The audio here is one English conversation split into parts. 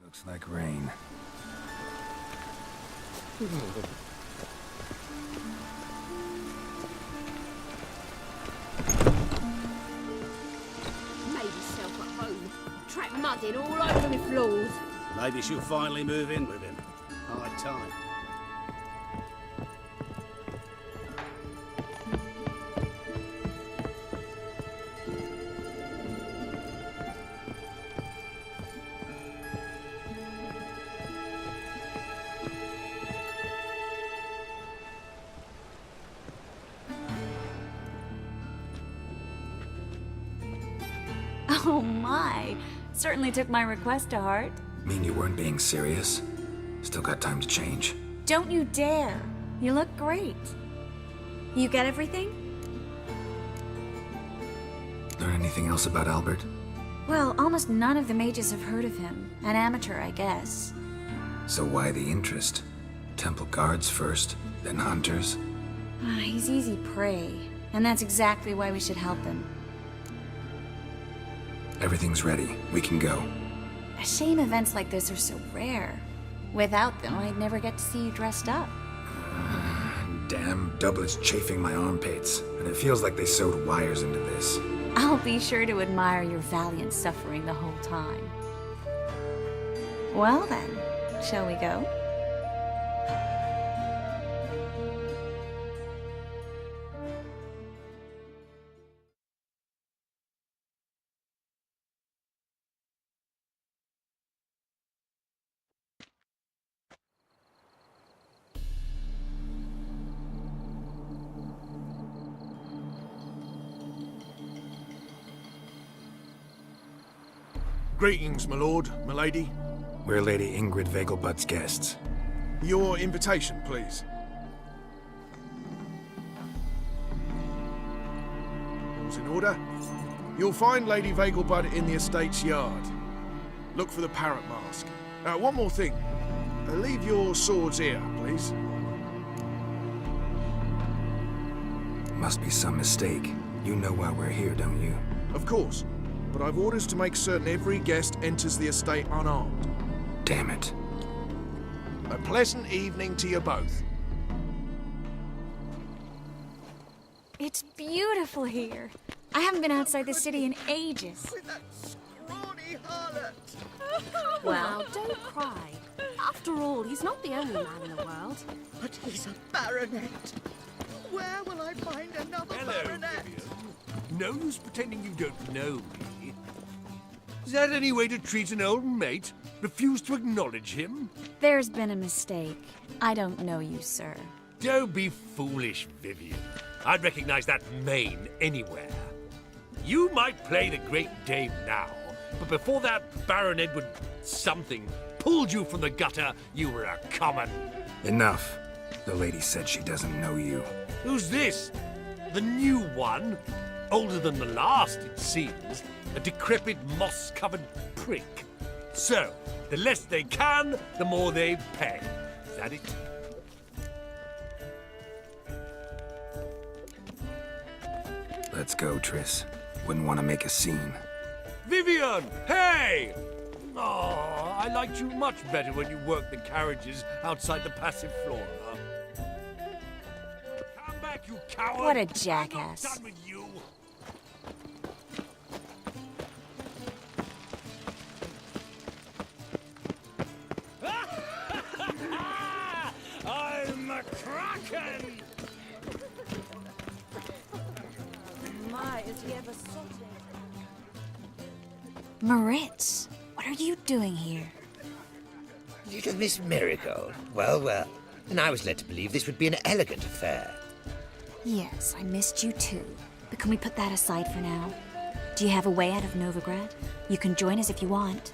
Looks like rain. Made herself at home. Track mudding all over my floors. Maybe she'll finally move in with him. High time. Oh my! Certainly took my request to heart. Mean you weren't being serious? Still got time to change. Don't you dare! You look great. You get everything? Learn anything else about Albert? Well, almost none of the mages have heard of him. An amateur, I guess. So why the interest? Temple guards first, then hunters? He's easy prey, and that's exactly why we should help him. Everything's ready. We can go. A shame events like this are so rare. Without them, I'd never get to see you dressed up. Damn doublet's chafing my armpits, and it feels like they sewed wires into this. I'll be sure to admire your valiant suffering the whole time. Well then, shall we go? Greetings, my lord, my lady. We're Lady Ingrid Vegelbud's guests. Your invitation, please. All's in order. You'll find Lady Vegelbud in the estate's yard. Look for the parrot mask. One more thing. Leave your swords here, please. Must be some mistake. You know why we're here, don't you? Of course. But I've orders to make certain every guest enters the estate unarmed. Damn it. A pleasant evening to you both. It's beautiful here. I haven't been outside the city in ages. With that scrawny harlot. Well, don't cry. After all, he's not the only man in the world. But he's a baronet. Where will I find another baronet? No use pretending you don't know me. Is that any way to treat an old mate? Refuse to acknowledge him? There's been a mistake. I don't know you, sir. Don't be foolish, Vivian. I'd recognize that mane anywhere. You might play the great dame now, but before that Baron Edward something pulled you from the gutter, you were a common. Enough. The lady said she doesn't know you. Who's this? The new one? Older than the last, it seems. A decrepit, moss-covered prick. So, the less they can, the more they pay. Is that it? Let's go, Triss. Wouldn't want to make a scene. Vivian! Hey! Oh, I liked you much better when you worked the carriages outside the passive flora. Come back, you coward! What a jackass. I'm not done with you. I'm a kraken! My, is he ever salty? Moritz, what are you doing here? Little Miss Marigold. Well, well. And I was led to believe this would be an elegant affair. Yes, I missed you too. But can we put that aside for now? Do you have a way out of Novigrad? You can join us if you want.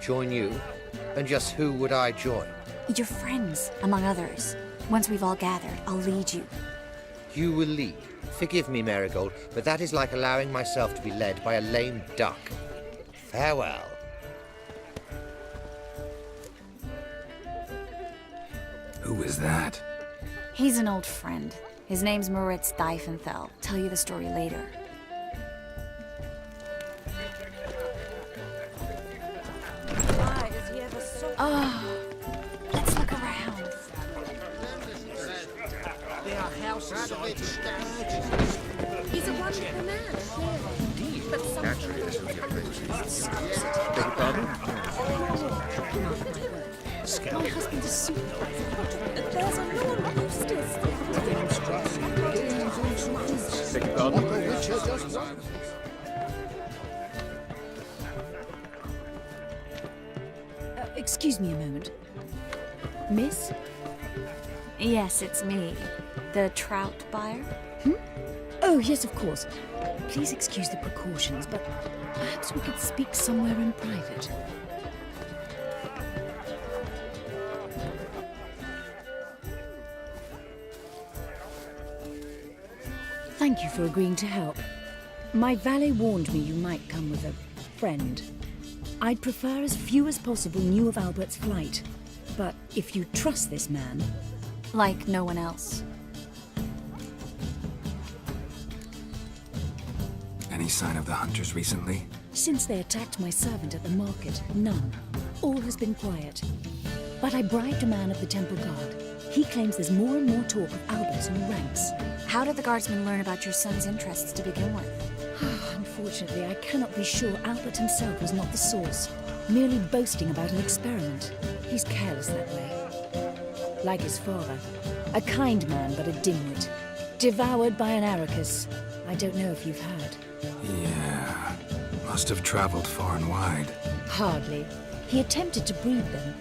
Join you? And just who would I join? Your friends, among others. Once we've all gathered, I'll lead you. You will lead. Forgive me, Marigold, but that is like allowing myself to be led by a lame duck. Farewell. Who is that? He's an old friend. His name's Moritz Diefenthal. Tell you the story later. Let's look around. He's a wonderful man, clearly. But something... Beg your pardon? My husband is supervisor. There's a lawn hostess. Beg your pardon? Excuse me a moment. Miss? Yes, it's me. The trout buyer? Oh, yes, of course. Please excuse the precautions, but perhaps we could speak somewhere in private. Thank you for agreeing to help. My valet warned me you might come with a friend. I'd prefer as few as possible knew of Albert's flight. But if you trust this man... Like no one else. Any sign of the hunters recently? Since they attacked my servant at the market, none. All has been quiet. But I bribed a man of the Temple Guard. He claims there's more and more talk of Albert in the ranks. How did the guardsmen learn about your son's interests to begin with? Unfortunately, I cannot be sure Albert himself was not the source. Merely boasting about an experiment. He's careless that way. Like his father. A kind man, but a dimwit. Devoured by an Arrakis. I don't know if you've heard. Yeah. Must have traveled far and wide. Hardly. He attempted to breed them.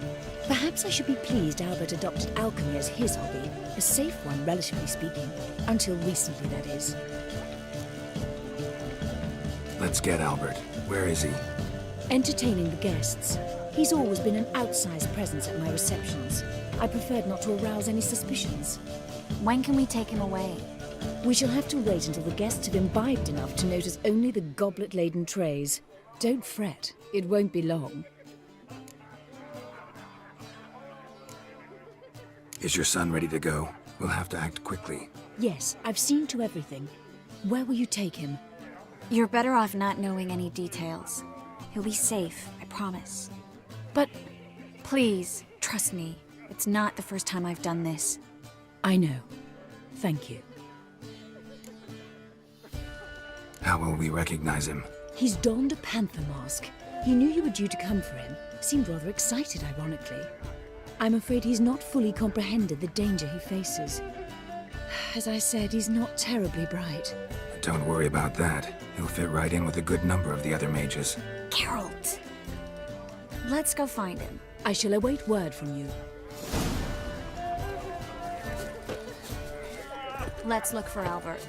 Perhaps I should be pleased Albert adopted alchemy as his hobby. A safe one, relatively speaking. Until recently, that is. Let's get Albert. Where is he? Entertaining the guests. He's always been an outsized presence at my receptions. I preferred not to arouse any suspicions. When can we take him away? We shall have to wait until the guests have imbibed enough to notice only the goblet-laden trays. Don't fret. It won't be long. Is your son ready to go? We'll have to act quickly. Yes, I've seen to everything. Where will you take him? You're better off not knowing any details. He'll be safe, I promise. But Please, trust me. It's not the first time I've done this. I know. Thank you. How will we recognize him? He's donned a panther mask. He knew you were due to come for him. Seemed rather excited, ironically. I'm afraid he's not fully comprehended the danger he faces. As I said, he's not terribly bright. Don't worry about that. He'll fit right in with a good number of the other mages. Geralt! Let's go find him. I shall await word from you. Let's look for Albert.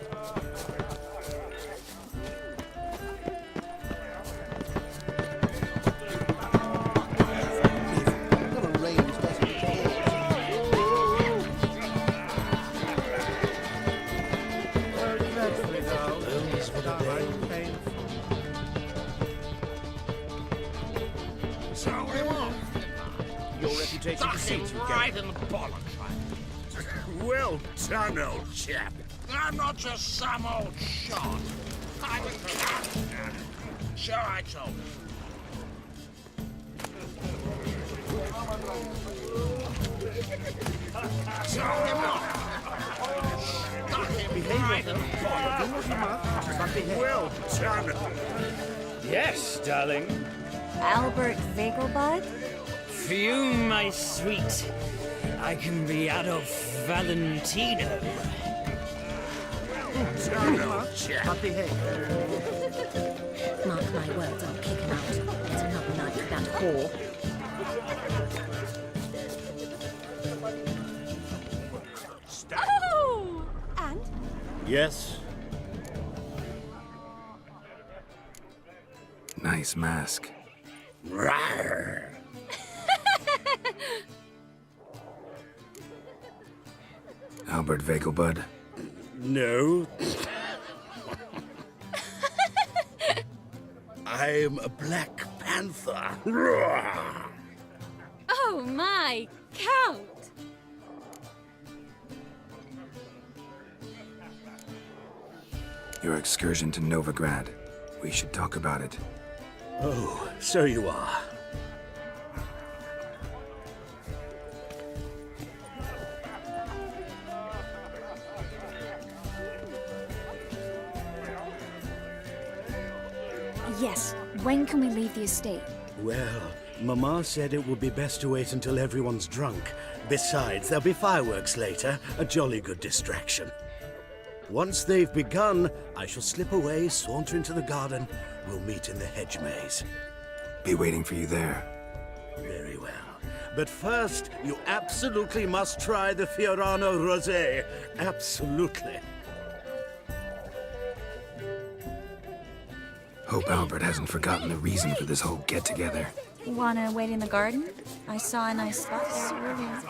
Your reputation precedes you, right in the bollocks. Well done, old chap. I'm not just some old shot. I'm a character. Sure, I told him. Tell him off. Got him right in the bollocks. Well done. Yes, darling. Albert Vegelbud? Fume, my sweet. I can be Adolf Valentino. Done, old chap. Mark my words, I'll kick him out. It's another night with that whore. Oh! And? Yes? Nice mask. Rawr. Albert Vegelbud. No. I'm a Black Panther. Rawr. Oh my, Count! Your excursion to Novigrad. We should talk about it. Oh, so you are. Yes, when can we leave the estate? Well, Mama said it would be best to wait until everyone's drunk. Besides, there'll be fireworks later, a jolly good distraction. Once they've begun, I shall slip away, saunter into the garden. We'll meet in the hedge maze. Be waiting for you there. Very well. But first, you absolutely must try the Fiorano Rosé. Absolutely. Hope Albert hasn't forgotten the reason for this whole get-together. Wanna wait in the garden? I saw a nice spot there earlier.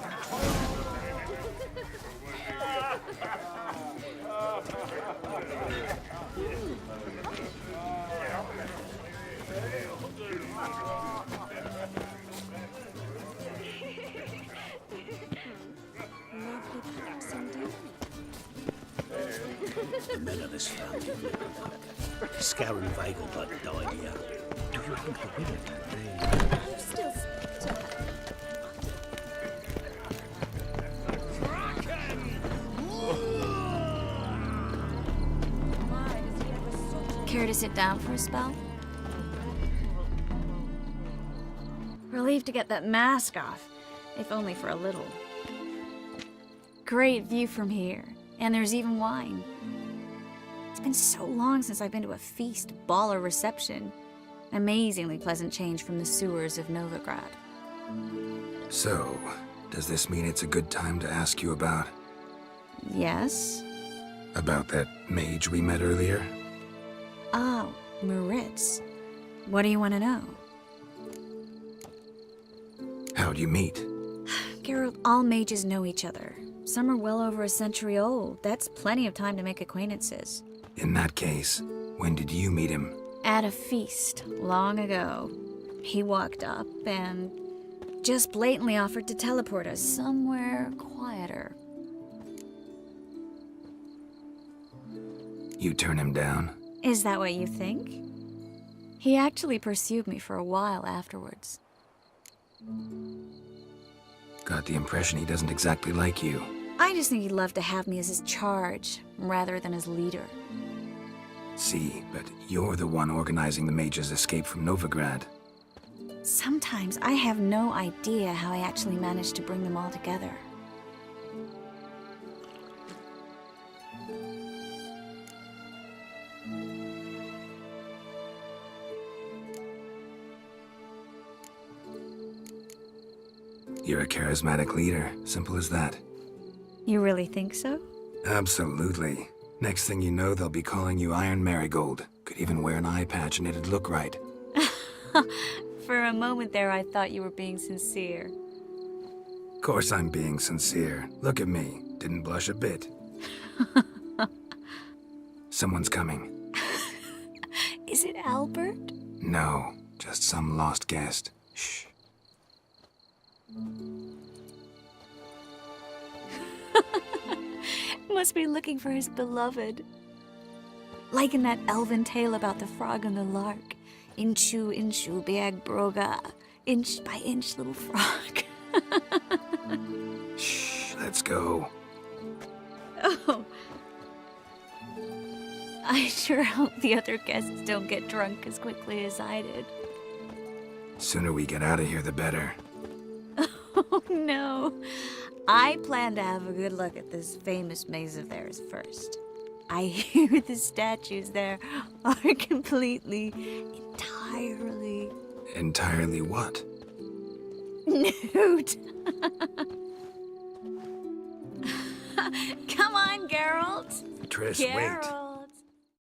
The men of this family Scarron Vegelbud died young. Do you think the women You still speak to her. Care to sit down for a spell? Relieved to get that mask off, if only for a little. Great view from here, and there's even wine. It's been so long since I've been to a feast, ball, or reception. Amazingly pleasant change from the sewers of Novigrad. So, does this mean it's a good time to ask you about... Yes? about that mage we met earlier? Oh, Moritz. What do you want to know? How'd you meet? Geralt, all mages know each other. Some are well over a century old. That's plenty of time to make acquaintances. In that case, when did you meet him? At a feast, long ago. He walked up and just blatantly offered to teleport us somewhere quieter. You turn him down? Is that what you think? He actually pursued me for a while afterwards. Got the impression he doesn't exactly like you. I just think he'd love to have me as his charge, rather than his leader. See, but you're the one organizing the mage's escape from Novigrad. Sometimes I have no idea how I actually managed to bring them all together. You're a charismatic leader, simple as that. You really think so? Absolutely. Next thing you know, they'll be calling you Iron Marigold. Could even wear an eye patch and it'd look right. For a moment there, I thought you were being sincere. Of course I'm being sincere. Look at me. Didn't blush a bit. Someone's coming. Is it Albert? No, just some lost guest. Shh. Must be looking for his beloved. Like in that elven tale about the frog and the lark. Inchu, inchu, beag broga. Inch by inch, little frog. Shh, let's go. Oh. I sure hope the other guests don't get drunk as quickly as I did. Sooner we get out of here, the better. Oh, no. I plan to have a good look at this famous maze of theirs first. I hear the statues there are completely, entirely... Entirely what? nude. Come on, Geralt. Triss, Geralt. wait.